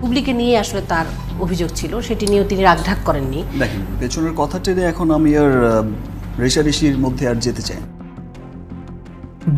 বুবলিকে নিয়ে আসলে তার অভিযোগ ছিল, সেটি নিয়েও তিনি রাগঢাক করেননি। দেখেন, পেছনের কথা টেনে এখন আমি আর রেশারেশির মধ্যে আর যেতে চাই।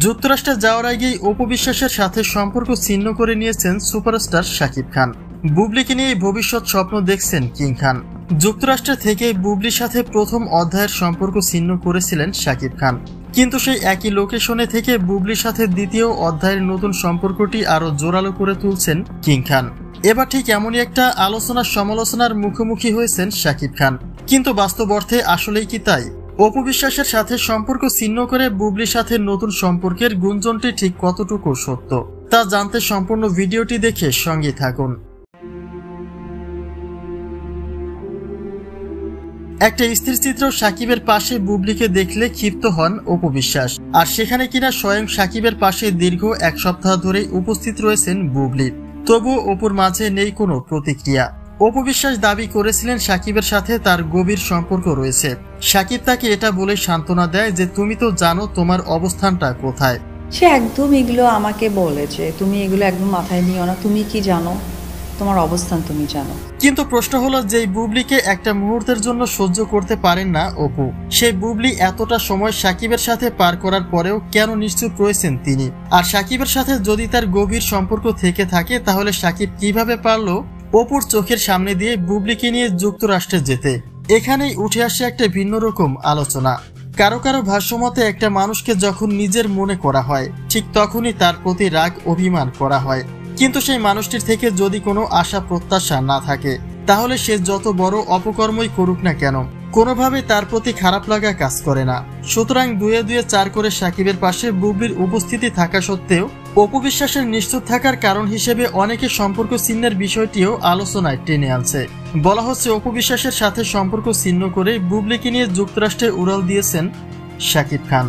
যুক্তরাষ্ট্রে যাওয়ার আগেই অপু বিশ্বাসের সাথে সম্পর্ক ছিন্ন করে নিয়েছেন সুপারস্টার শাকিব খান। বুবলিকে নিয়ে ভবিষ্যৎ স্বপ্ন দেখছেন কিং খান। যুক্তরাষ্ট্র থেকে বুবলির সাথে প্রথম অধ্যায়ের সম্পর্ক ছিন্ন করেছিলেন শাকিব খান, কিন্তু সেই একই লোকেশনে থেকে বুবলির সাথে দ্বিতীয় অধ্যায়ের নতুন সম্পর্কটি আরো জোরালো করে তুলছেন কিং খান। এবার ঠিক এমনই একটা আলোচনা সমালোচনার মুখোমুখি হয়েছেন শাকিব খান, কিন্তু বাস্তব অর্থে আসলেই কি তাই? অপু বিশ্বাসের সাথে সম্পর্ক ছিন্ন করে বুবলির সাথে নতুন সম্পর্কের গুঞ্জনটি ঠিক কতটুকু সত্য তা জানতে সম্পূর্ণ ভিডিওটি দেখে সঙ্গে থাকুন। একটা স্থিরচিত্র সাকিবের পাশে বুবলিকে দেখলে ক্ষিপ্ত হন অপু বিশ্বাস, আর সেখানে কিনা স্বয়ং সাকিবের পাশে দীর্ঘ এক সপ্তাহ ধরে উপস্থিত রয়েছেন বুবলি, তবুও অপুর মাঝে নেই কোনো প্রতিক্রিয়া। অপু বিশ্বাস দাবি করেছিলেন সাকিবের সাথে তার গভীর সম্পর্ক রয়েছে। সাকিব তাকে এটা বলে সান্ত্বনা দেয় যে তুমি তো জানো তোমার অবস্থানটা কোথায়। সে একদম এগুলো আমাকে বলেছে, তুমি এগুলো একদম মাথায় নিও না, তুমি কি জানো, তোমার অবস্থান তুমি জানো। কিন্তু প্রশ্ন হলো, যে বুবলিকে একটা মুহূর্তের জন্য সহ্য করতে পারেন না অপু, সেই বুবলি এতটা সময় সাকিবের সাথে পার করার পরেও কেন নিশ্চুপ রয়েছেন তিনি? আর সাকিবের সাথে যদি তার গভীর সম্পর্ক থেকে থাকে, তাহলে সাকিব কিভাবে পারলো অপুর চোখের সামনে দিয়ে বুবলিকে নিয়ে যুক্তরাষ্ট্রে যেতে? এখানেই উঠে আসে একটা ভিন্ন রকম আলোচনা। কারো কারো ভাষ্যমতে একটা মানুষকে যখন নিজের মনে করা হয়, ঠিক তখনই তার প্রতি রাগ অভিমান করা হয়। কিন্তু সেই মানুষটির থেকে যদি কোনো আশা প্রত্যাশা না থাকে, তাহলে সে যত বড় অপকর্মই করুক না কেন, কোনোভাবে তার প্রতি খারাপ লাগা কাজ করে না। সুতরাং দুয়ে দুয়ে চার করে সাকিবের পাশে বুবলির উপস্থিতি থাকা সত্ত্বেও অপু বিশ্বাসের নিশ্চুপ থাকার কারণ হিসেবে অনেকে সম্পর্ক ছিন্নের বিষয়টিও আলোচনায় টেনে আনছে। বলা হচ্ছে, অপু বিশ্বাসের সাথে সম্পর্ক ছিন্ন করে বুবলিকে নিয়ে যুক্তরাষ্ট্রে উড়াল দিয়েছেন শাকিব খান।